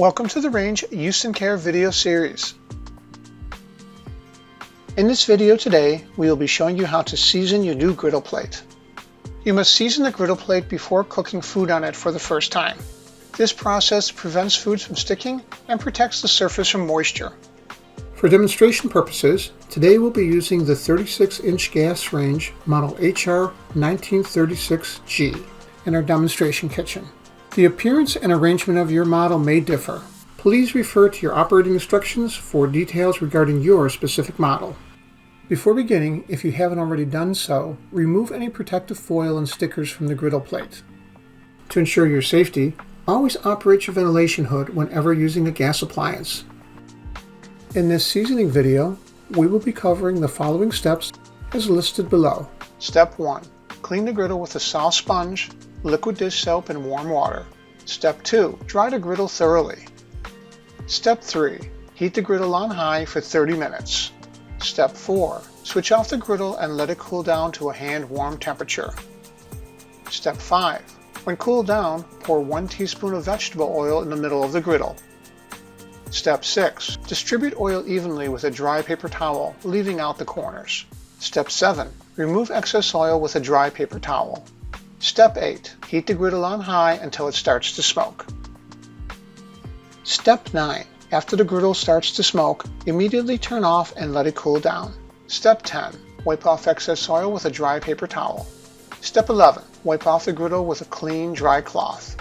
Welcome to the Range Use and Care video series. In this video today, we will be showing you how to season your new griddle plate. You must season the griddle plate before cooking food on it for the first time. This process prevents foods from sticking and protects the surface from moisture. For demonstration purposes, today we'll be using the 36-inch gas range model HR 1936G in our demonstration kitchen. The appearance and arrangement of your model may differ. Please refer to your operating instructions for details regarding your specific model. Before beginning, if you haven't already done so, remove any protective foil and stickers from the griddle plate. To ensure your safety, always operate your ventilation hood whenever using a gas appliance. In this seasoning video, we will be covering the following steps as listed below. Step 1. Clean the griddle with a soft sponge, liquid dish soap, and warm water. Step 2. Dry the griddle thoroughly. Step 3. Heat the griddle on high for 30 minutes. Step 4. Switch off the griddle and let it cool down to a hand-warm temperature. Step 5. When cooled down, pour 1 teaspoon of vegetable oil in the middle of the griddle. Step 6. Distribute oil evenly with a dry paper towel, leaving out the corners. Step 7. Remove excess oil with a dry paper towel. Step 8. Heat the griddle on high until it starts to smoke. Step 9. After the griddle starts to smoke, immediately turn off and let it cool down. Step 10. Wipe off excess oil with a dry paper towel. Step 11. Wipe off the griddle with a clean, dry cloth.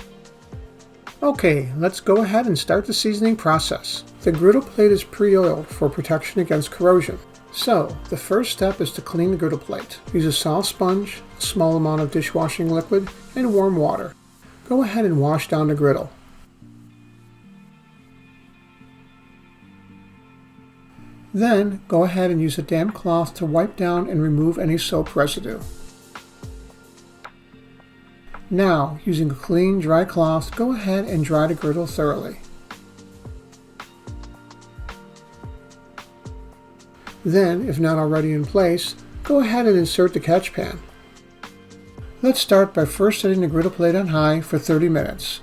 Okay, let's go ahead and start the seasoning process. The griddle plate is pre-oiled for protection against corrosion. So, the first step is to clean the griddle plate. Use a soft sponge, a small amount of dishwashing liquid, and warm water. Go ahead and wash down the griddle. Then, go ahead and use a damp cloth to wipe down and remove any soap residue. Now, using a clean, dry cloth, go ahead and dry the griddle thoroughly. Then, if not already in place, go ahead and insert the catch pan. Let's start by first setting the griddle plate on high for 30 minutes.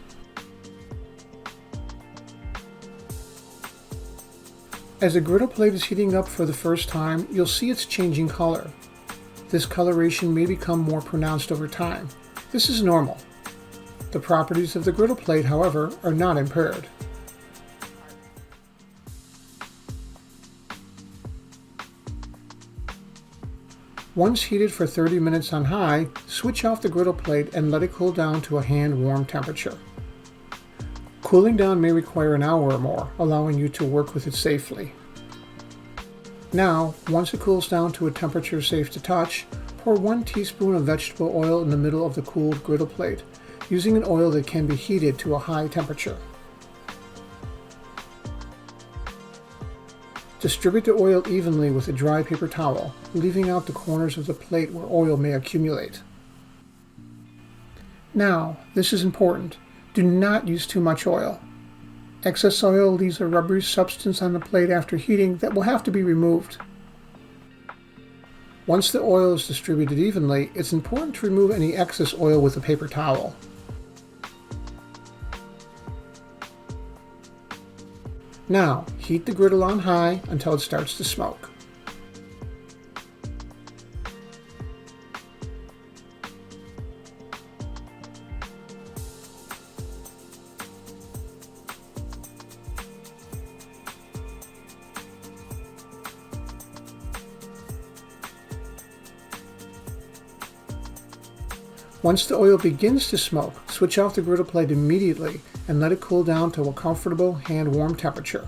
As the griddle plate is heating up for the first time, you'll see it's changing color. This coloration may become more pronounced over time. This is normal. The properties of the griddle plate, however, are not impaired. Once heated for 30 minutes on high, switch off the griddle plate and let it cool down to a hand-warm temperature. Cooling down may require an hour or more, allowing you to work with it safely. Now, once it cools down to a temperature safe to touch, pour 1 teaspoon of vegetable oil in the middle of the cooled griddle plate, using an oil that can be heated to a high temperature. Distribute the oil evenly with a dry paper towel, leaving out the corners of the plate where oil may accumulate. Now, this is important. Do not use too much oil. Excess oil leaves a rubbery substance on the plate after heating that will have to be removed. Once the oil is distributed evenly, it's important to remove any excess oil with a paper towel. Now, heat the griddle on high until it starts to smoke. Once the oil begins to smoke, switch off the griddle plate immediately and let it cool down to a comfortable hand-warm temperature.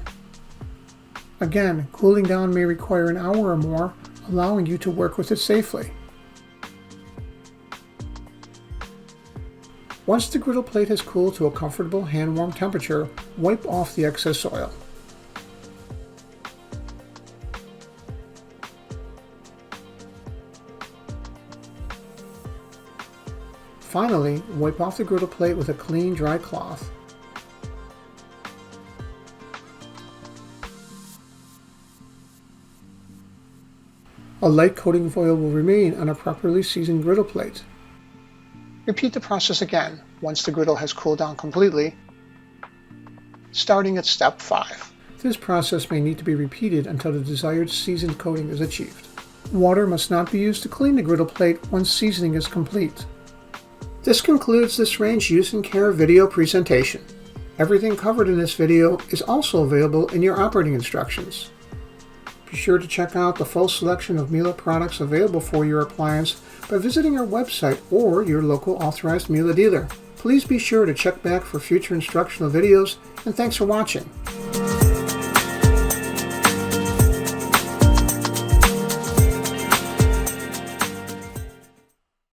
Again, cooling down may require an hour or more, allowing you to work with it safely. Once the griddle plate has cooled to a comfortable hand-warm temperature, wipe off the excess oil. Finally, wipe off the griddle plate with a clean, dry cloth. A light coating of oil will remain on a properly seasoned griddle plate. Repeat the process again once the griddle has cooled down completely. starting at step 5. This process may need to be repeated until the desired seasoned coating is achieved. Water must not be used to clean the griddle plate once seasoning is complete. This concludes this range use and care video presentation. Everything covered in this video is also available in your operating instructions. Be sure to check out the full selection of Miele products available for your appliance by visiting our website or your local authorized Miele dealer. Please be sure to check back for future instructional videos, and thanks for watching.